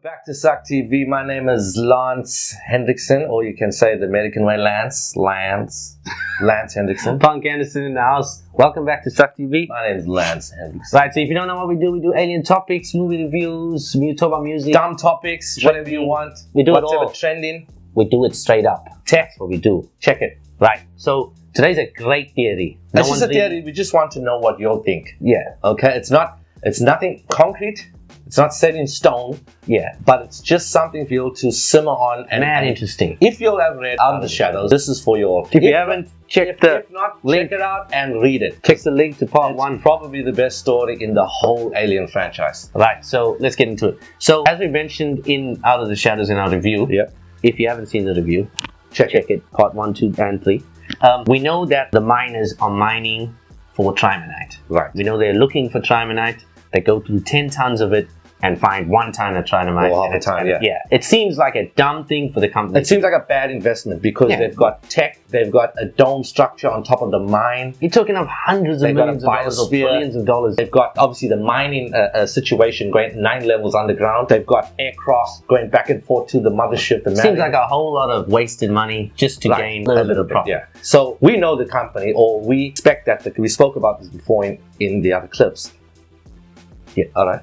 Back to SUCtv. My name is Lance Hendrickson, or you can say the American way, Lance Hendrickson. Punk Anderson in the house. Welcome back to SUCtv. My name is Lance Hendrickson. Right, so if you don't know what we do alien topics, movie reviews, we talk about music, dumb topics, whatever you want. We do it whatever all. Trending. We do it straight up. That's what we do. Check it. Right, so today's a great theory. It's just a theory. We just want to know what you think. Yeah. Okay. It's nothing concrete. It's not set in stone. Yeah. But it's just something for you to simmer on. And interesting. If you have read Out of the Shadows, this is for your... If you haven't, check the link. Check it out and read it. Check the link to part 1. Probably the best story in the whole Alien franchise. Right, so let's get into it. So, as we mentioned in Out of the Shadows in our review, if you haven't seen the review, check it. Part 1, 2, and 3. We know that the miners are mining for trimonite. Right. We know they're looking for trimonite. They go through 10 tons of it and find 1 ton of trimonite. All the time, yeah. It seems like a dumb thing for the company. It seems like a bad investment because they've got tech, they've got a dome structure on top of the mine. You're talking of hundreds of millions of dollars or billions of dollars. They've got obviously the mining situation going 9 levels underground. They've got aircrafts going back and forth to the mothership. The seems like a whole lot of wasted money just to gain a little bit of profit. Yeah. So we know the company, or we expect that we spoke about this before in the other clips. Yeah, all right.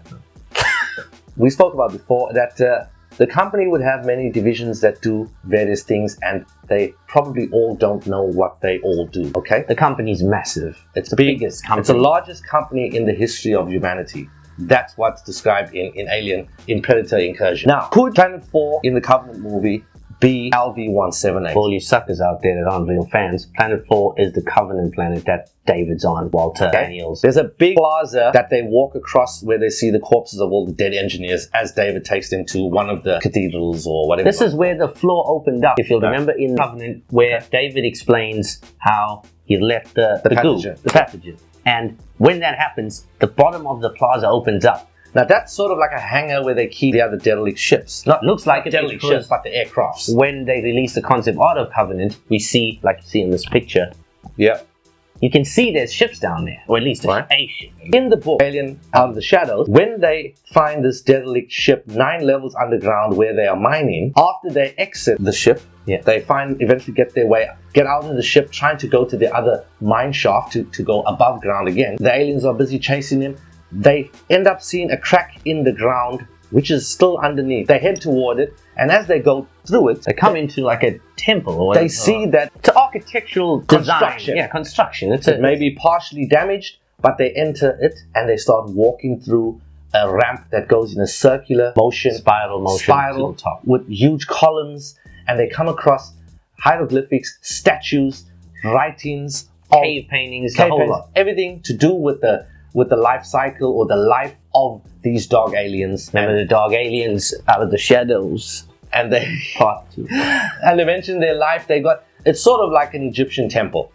We spoke about before that the company would have many divisions that do various things, and they probably all don't know what they all do, okay? The company's massive. It's the biggest company. It's the largest company in the history of humanity. That's what's described in Alien, in Predator Incursion. Now, could Planet 4 in the Covenant movie be LV-178? For all you suckers out there that aren't real fans, Planet 4 is the Covenant planet that David's on, Walter Daniels. There's a big plaza that they walk across where they see the corpses of all the dead engineers as David takes them to one of the cathedrals or whatever. This is where the floor opened up, if you'll remember in Covenant, where David explains how he left the pathogen. And when that happens, the bottom of the plaza opens up. Now that's sort of like a hangar where they keep the other derelict ships. Looks like not derelict ships, but the aircrafts. When they release the concept art of Covenant, we see, like you see in this picture, you can see there's ships down there, or at least a ship. In the book, Alien Out of the Shadows, when they find this derelict ship 9 levels underground where they are mining, after they exit the ship, they eventually get out of the ship, trying to go to the other mine shaft to go above ground again. The aliens are busy chasing them. They end up seeing a crack in the ground, which is still underneath. They head toward it, and as they go through it, they come into like a temple. Or they see that it's an architectural construction. Design. Yeah, construction. It may be partially damaged, but they enter it and they start walking through a ramp that goes in a circular motion, spiral to the top, with huge columns, and they come across hieroglyphics, statues, writings, cave paintings, the whole lot. Everything to do with the life cycle or the life of these dog aliens. Remember the dog aliens Out of the Shadows? And they part 2. And they mention their life. It's sort of like an Egyptian temple.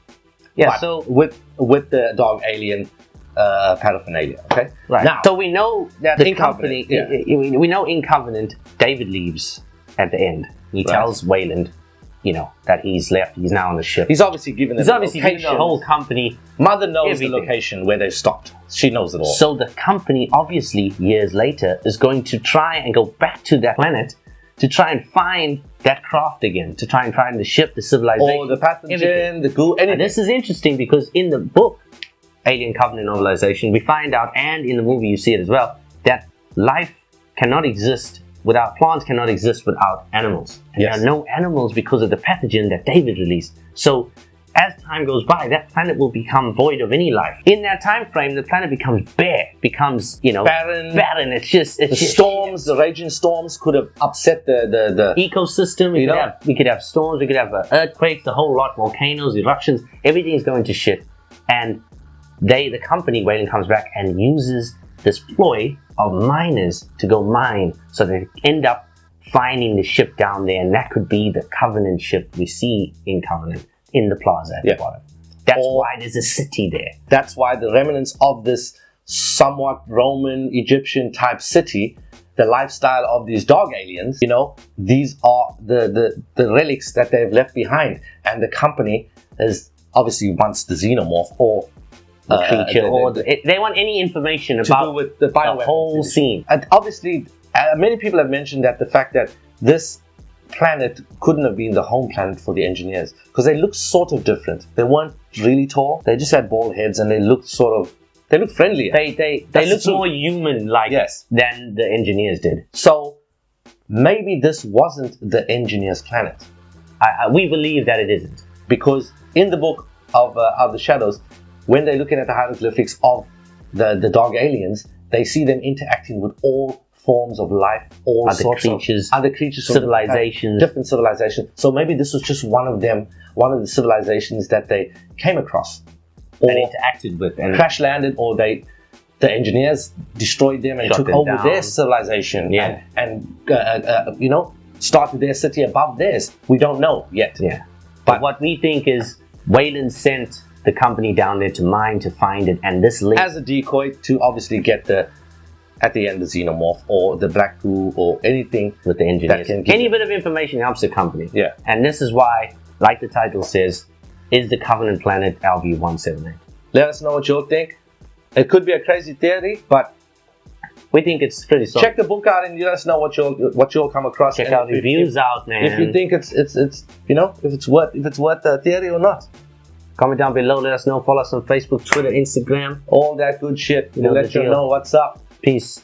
Yeah. So with the dog alien paraphernalia. Okay. Right. Now, so we know that the company. We know in Covenant, David leaves at the end. He tells Weyland, that he's left. He's now on the ship. He's obviously given the whole company. Mother knows the location where they've stopped. She knows it all. So the company, obviously, years later, is going to try and go back to that planet to try and find that craft again, to try and find the ship, the civilization, or the pathogen, the goo, anything. And this is interesting because in the book, Alien Covenant Novelization, we find out, and in the movie you see it as well, that life cannot exist without plants, cannot exist without animals. And there are no animals because of the pathogen that David released. So as time goes by, that planet will become void of any life. In that time frame, the planet becomes bare, becomes, barren. The raging storms could have upset the ecosystem. We could have storms, we could have earthquakes, the whole lot, volcanoes, eruptions, everything is going to shit. And the company, Weyland, comes back and uses this ploy of miners to go mine, so they end up finding the ship down there, and that could be the Covenant ship we see in Covenant in the plaza at the bottom. That's why there's a city there. That's why the remnants of this somewhat Roman, Egyptian type city, the lifestyle of these dog aliens, these are the relics that they've left behind, and the company is obviously wants the xenomorph or the creature, they want any information about with the whole scene. And obviously, Many people have mentioned that the fact that this planet couldn't have been the home planet for the engineers because they looked sort of different. They weren't really tall. They just had bald heads and they looked friendlier. They looked more human-like than the engineers did. So maybe this wasn't the engineers' planet. We believe that it isn't. Because in the book of the Shadows, when they're looking at the hieroglyphics of the dog aliens, they see them interacting with all forms of life, all sorts of other creatures, civilizations, different civilizations. So maybe this was just one of them, one of the civilizations that they came across, or interacted with, and crash landed, or the engineers destroyed them and took over their civilization, and you know, started their city above theirs. We don't know yet. Yeah. But what we think is Weyland sent the company down there to mine to find it, and this link as a decoy to obviously get at the end the xenomorph or the black goo or anything with the engineers. Any bit of information helps the company. Yeah. And this is why, like the title says, is the Covenant planet LV-178. Let us know what you all think. It could be a crazy theory, but we think it's pretty solid. Check the book out and let us know what you'll come across. Check our reviews out, man. If you think it's you know, if it's worth the theory or not. Comment down below, let us know. Follow us on Facebook, Twitter, Instagram. All that good shit. We'll let you know what's up. Peace.